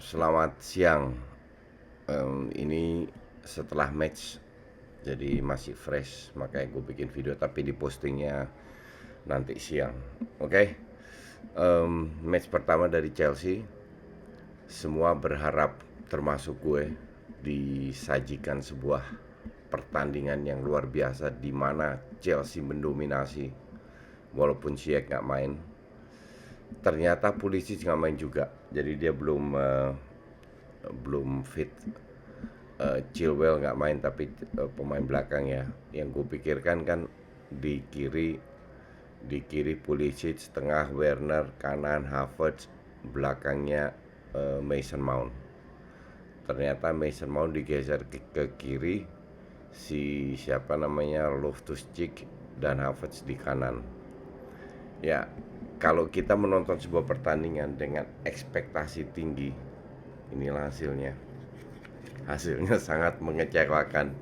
Selamat siang. Ini setelah match, jadi masih fresh, makanya gue bikin video tapi di postingnya nanti siang. Oke. Match pertama dari Chelsea, semua berharap termasuk gue disajikan sebuah pertandingan yang luar biasa di mana Chelsea mendominasi walaupun Ziyech nggak main. Ternyata Pulisic nggak main juga, jadi dia belum fit. Chilwell nggak main tapi pemain belakang ya. Yang gue pikirkan kan di kiri Pulisic, tengah Werner, kanan Havertz, belakangnya Mason Mount. Ternyata Mason Mount digeser ke kiri, si siapa namanya Loftus-Cheek dan Havertz di kanan. Ya, kalau kita menonton sebuah pertandingan dengan ekspektasi tinggi, inilah hasilnya. Hasilnya sangat mengecewakan.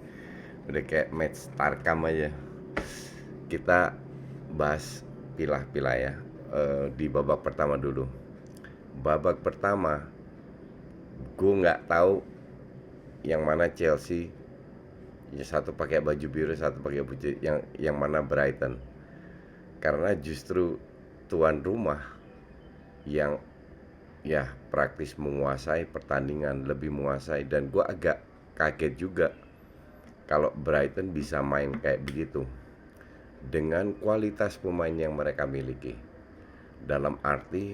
Udah kayak match Tarkam aja. Kita bahas pilah-pilah ya. Di babak pertama dulu. Babak pertama, gue nggak tahu yang mana Chelsea. Ya, satu pakai baju biru, satu pakai baju yang mana Brighton. Karena justru tuan rumah yang ya praktis menguasai pertandingan, lebih menguasai, dan gue agak kaget juga kalau Brighton bisa main kayak begitu dengan kualitas pemain yang mereka miliki. Dalam arti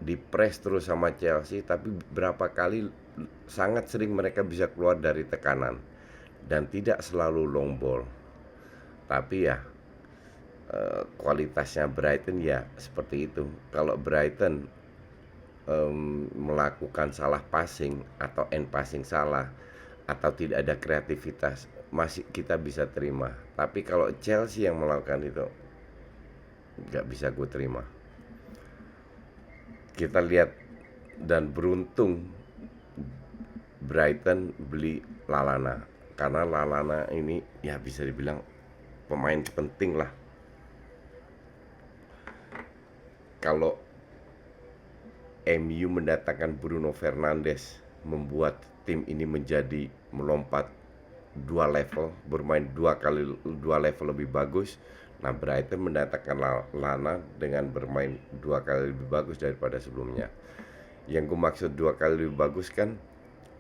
di press terus sama Chelsea, tapi berapa kali sangat sering mereka bisa keluar dari tekanan dan tidak selalu long ball. Tapi ya kualitasnya Brighton ya seperti itu. Kalau Brighton melakukan salah passing atau end passing salah atau tidak ada kreativitas, masih kita bisa terima. Tapi kalau Chelsea yang melakukan itu, nggak bisa gue terima. Kita lihat, dan beruntung Brighton beli Lalana, karena Lalana ini ya bisa dibilang pemain penting lah. Kalau MU mendatangkan Bruno Fernandes, membuat tim ini menjadi melompat dua level, bermain dua level lebih bagus. Nah, Brighton mendatangkan Lana dengan bermain dua kali lebih bagus daripada sebelumnya. Yang gue maksud dua kali lebih bagus kan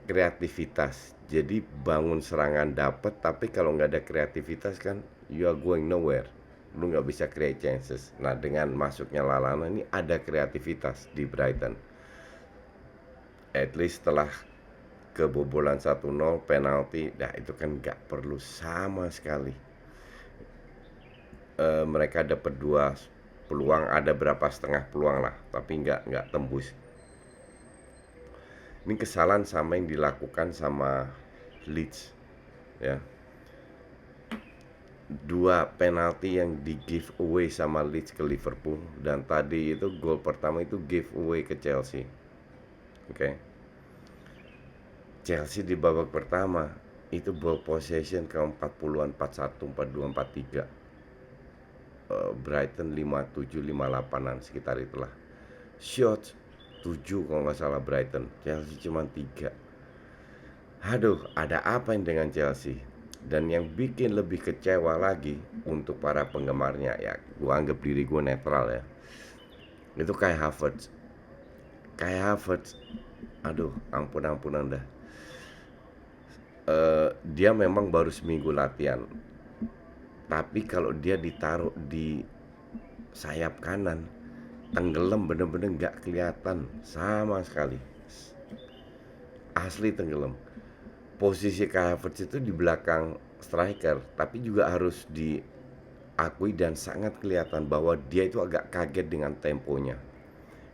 kreativitas. Jadi bangun serangan dapat, tapi kalau nggak ada kreativitas kan you are going nowhere. Lu nggak bisa create chances. Nah, dengan masuknya Lalana ini ada kreativitas di Brighton. At least setelah kebobolan 1-0 penalti, nah itu kan nggak perlu sama sekali. Mereka dapat dua peluang, ada berapa setengah peluang lah, tapi nggak tembus. Ini kesalahan sama yang dilakukan sama Leeds ya. Dua penalti yang di give away sama Leeds ke Liverpool, dan tadi itu gol pertama itu give away ke Chelsea. Oke. Chelsea di babak pertama itu ball possession ke 40-an, 41, 42, 43. Brighton 57, 58-an sekitar itulah. Shot 7 kalau nggak salah Brighton, Chelsea cuma 3. Aduh, ada apa yang dengan Chelsea? Dan yang bikin lebih kecewa lagi untuk para penggemarnya, ya gua anggap diri gue netral ya, itu kayak Havertz. Aduh, ampunan dah. Dia memang baru seminggu latihan, tapi kalau dia ditaruh di sayap kanan, tenggelam, bener-bener nggak kelihatan sama sekali, asli tenggelam. Posisi Kai Havertz itu di belakang striker, tapi juga harus diakui dan sangat kelihatan bahwa dia itu agak kaget dengan temponya.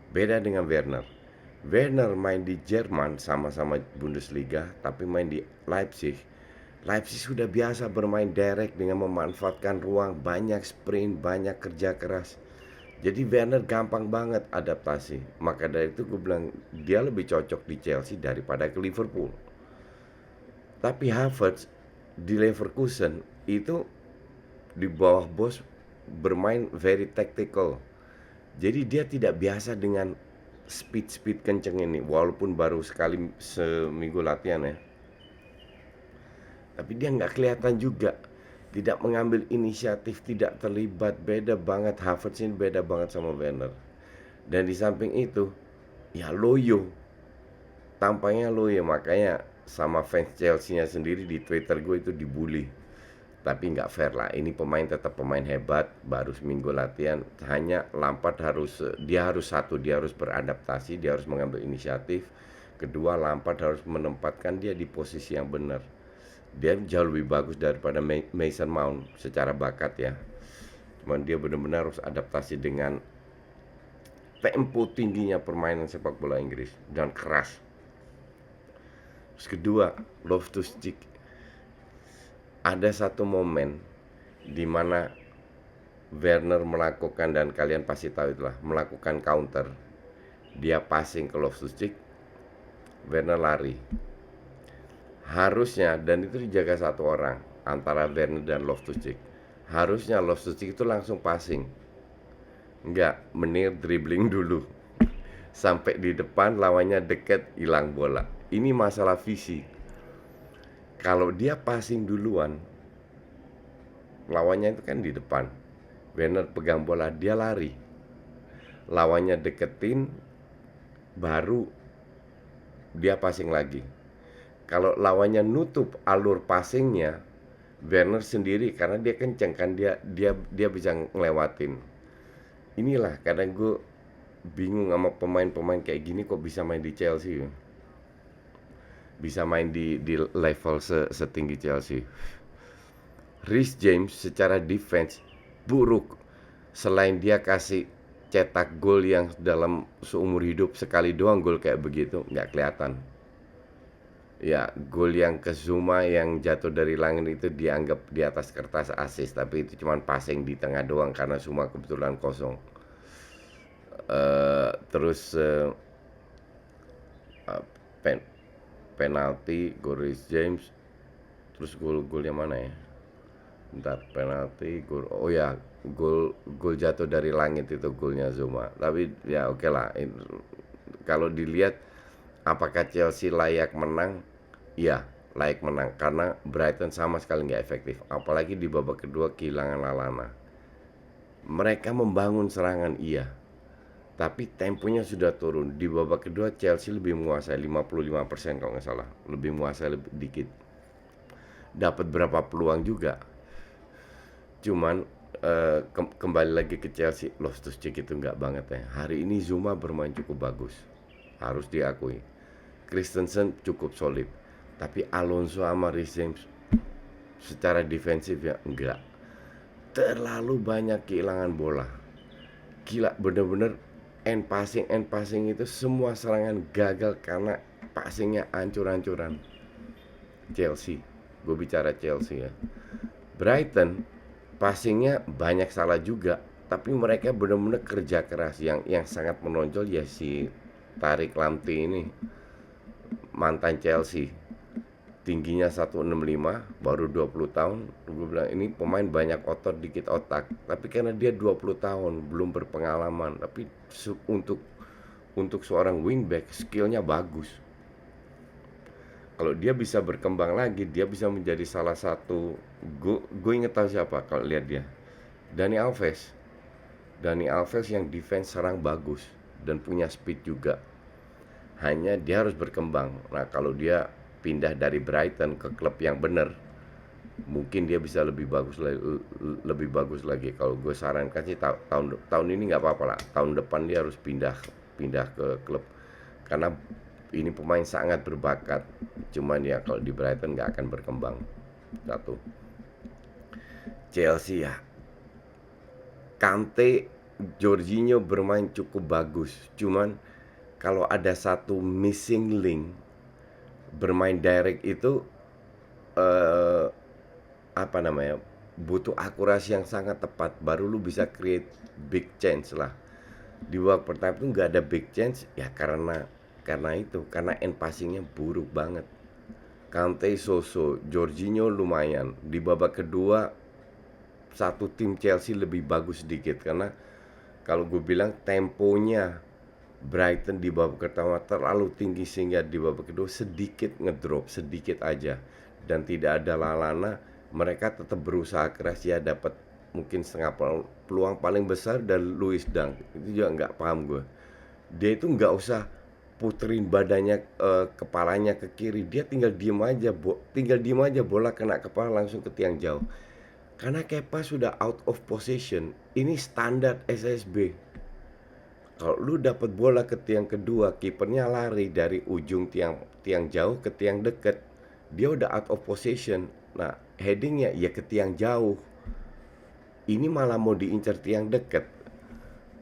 Beda dengan Werner. Werner main di Jerman sama-sama Bundesliga, tapi main di Leipzig. Leipzig sudah biasa bermain direct dengan memanfaatkan ruang, banyak sprint, banyak kerja keras. Jadi Werner gampang banget adaptasi. Maka dari itu gue bilang dia lebih cocok di Chelsea daripada ke Liverpool. Tapi Havertz di Leverkusen itu di bawah bos bermain very tactical. Jadi dia tidak biasa dengan speed kenceng ini, walaupun baru sekali seminggu latihan ya, tapi dia nggak kelihatan juga, tidak mengambil inisiatif, tidak terlibat. Beda banget, Havertz ini beda banget sama Werner. Dan di samping itu, ya loyo, tampangnya loyo. Makanya sama fans Chelsea-nya sendiri di Twitter gue itu dibully. Tapi nggak fair lah, ini pemain tetap pemain hebat, baru seminggu latihan. Hanya Lampard dia harus beradaptasi, dia harus mengambil inisiatif. Kedua, Lampard harus menempatkan dia di posisi yang benar. Dia jauh lebih bagus daripada Mason Mount secara bakat ya. Cuman dia benar-benar harus adaptasi dengan tempo tingginya permainan sepak bola Inggris dan keras. Terus kedua, Loftus-Cheek. Ada satu momen di mana Werner melakukan, dan kalian pasti tahu itulah, melakukan counter. Dia passing ke Loftus-Cheek, Werner lari. Harusnya, dan itu dijaga satu orang antara Werner dan Loftus-Cheek. Harusnya Loftus-Cheek itu langsung passing. Enggak, menir dribbling dulu. Sampai di depan, lawannya deket, hilang bola. Ini masalah visi. Kalau dia passing duluan, lawannya itu kan di depan. Werner pegang bola, dia lari. Lawannya deketin, baru dia passing lagi. Kalau lawannya nutup alur passingnya, Werner sendiri karena dia kenceng kan, dia bisa ngelewatin. Inilah kadang gue bingung sama pemain-pemain kayak gini kok bisa main di Chelsea. Bisa main di level setinggi Chelsea. Reece James secara defense buruk. Selain dia kasih cetak gol yang dalam seumur hidup sekali doang gol kayak begitu, nggak kelihatan. Ya, gol yang ke Zuma yang jatuh dari langit itu dianggap di atas kertas assist, tapi itu cuma passing di tengah doang karena Zuma kebetulan kosong. Terus penalti gol Reece James, terus gol yang mana ya? Bentar, penalti gol, oh ya, gol jatuh dari langit itu golnya Zuma. Tapi ya oke lah. Kalau dilihat apakah Chelsea layak menang? Iya, layak menang karena Brighton sama sekali nggak efektif. Apalagi di babak kedua kehilangan Lallana. Mereka membangun serangan iya, tapi temponya sudah turun. Di babak kedua Chelsea lebih menguasai 55% kalau nggak salah, lebih menguasai lebih dikit. Dapat berapa peluang juga. Cuman kembali lagi ke Chelsea, Loftus-Cheek itu nggak banget ya. Hari ini Zuma bermain cukup bagus, harus diakui. Christensen cukup solid, tapi Alonso sama Reece James secara defensif ya enggak. Terlalu banyak kehilangan bola. Gila, bener-bener end passing itu semua serangan gagal karena passingnya ancur-ancuran. Chelsea, gue bicara Chelsea ya. Brighton passingnya banyak salah juga, tapi mereka benar-benar kerja keras. Yang sangat menonjol ya si Tariq Lamptey ini, mantan Chelsea, tingginya 165, baru 20 tahun. Gue bilang ini pemain banyak otot dikit otak, tapi karena dia 20 tahun belum berpengalaman, tapi untuk seorang wingback skillnya bagus. Kalau dia bisa berkembang lagi, dia bisa menjadi salah satu. Gue inget tahu siapa kalau lihat dia, Dani Alves yang defense serang bagus dan punya speed juga. Hanya dia harus berkembang. Nah, kalau dia pindah dari Brighton ke klub yang benar, mungkin dia bisa lebih bagus lagi. Kalau gue sarankan sih tahun ini nggak apa-apa lah. Tahun depan dia harus pindah ke klub karena ini pemain sangat berbakat. Cuman ya kalau di Brighton nggak akan berkembang. Satu. Chelsea ya, Kante, Jorginho bermain cukup bagus. Cuman kalau ada satu missing link, bermain direct itu butuh akurasi yang sangat tepat, baru lu bisa create big chance lah. Di babak pertama itu nggak ada big chance ya karena end passingnya buruk banget. Kante so-so, Jorginho lumayan. Di babak kedua satu tim Chelsea lebih bagus sedikit karena kalau gue bilang temponya Brighton di babak pertama terlalu tinggi sehingga di babak kedua sedikit ngedrop, sedikit aja. Dan tidak ada Lallana, mereka tetap berusaha keras ya dapat mungkin setengah peluang paling besar dan Luis Dunk. Itu juga nggak paham gue. Dia itu nggak usah puterin badannya kepalanya ke kiri, dia tinggal diem aja bola kena kepala langsung ke tiang jauh. Karena Kepa sudah out of possession, ini standar SSB. Kalau lu dapat bola ke tiang kedua, kipernya lari dari ujung tiang jauh ke tiang deket, dia udah out of possession. Nah, headingnya ya ke tiang jauh. Ini malah mau diincar tiang deket.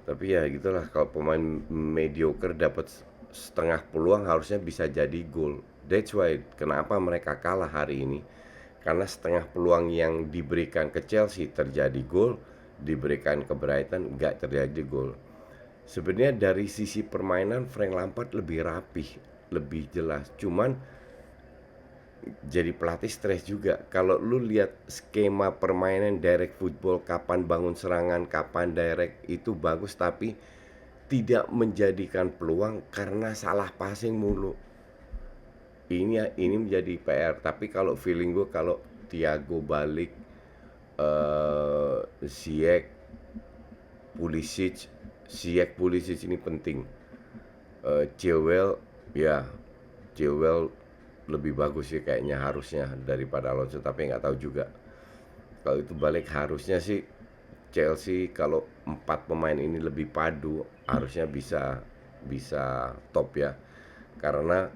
Tapi ya gitulah, kalau pemain mediocre dapat setengah peluang harusnya bisa jadi gol. That's why kenapa mereka kalah hari ini. Karena setengah peluang yang diberikan ke Chelsea terjadi gol, diberikan ke Brighton nggak terjadi gol. Sebenarnya dari sisi permainan Frank Lampard lebih rapih, lebih jelas. Cuman jadi pelatih stres juga. Kalau lu lihat skema permainan direct football, kapan bangun serangan, kapan direct, itu bagus tapi tidak menjadikan peluang karena salah passing mulu. Ini menjadi PR. Tapi kalau feeling gue kalau Thiago balik, Ziyech, Pulisic ini penting. Chilwell, ya Chilwell lebih bagus sih kayaknya harusnya daripada Alonso, tapi nggak tahu juga. Kalau itu balik harusnya sih Chelsea kalau 4 pemain ini lebih padu harusnya bisa bisa top ya. Karena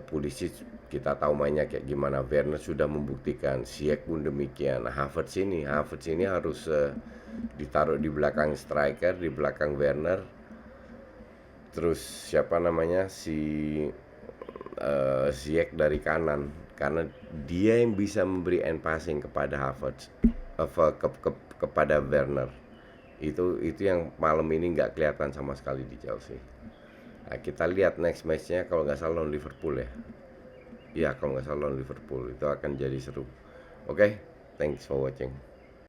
Pulisic kita tahu mainnya kayak gimana, Werner sudah membuktikan, Ziyech pun demikian. Nah, Havertz ini harus ditaruh di belakang striker, di belakang Werner. Terus siapa namanya Ziyech dari kanan, karena dia yang bisa memberi end passing kepada Havertz, kepada Werner. Itu yang malam ini nggak kelihatan sama sekali di Chelsea. Nah, kita lihat next matchnya kalau nggak salah lawan Liverpool ya. Iya, kalau nggak salah lawan Liverpool itu akan jadi seru. Oke, thanks for watching.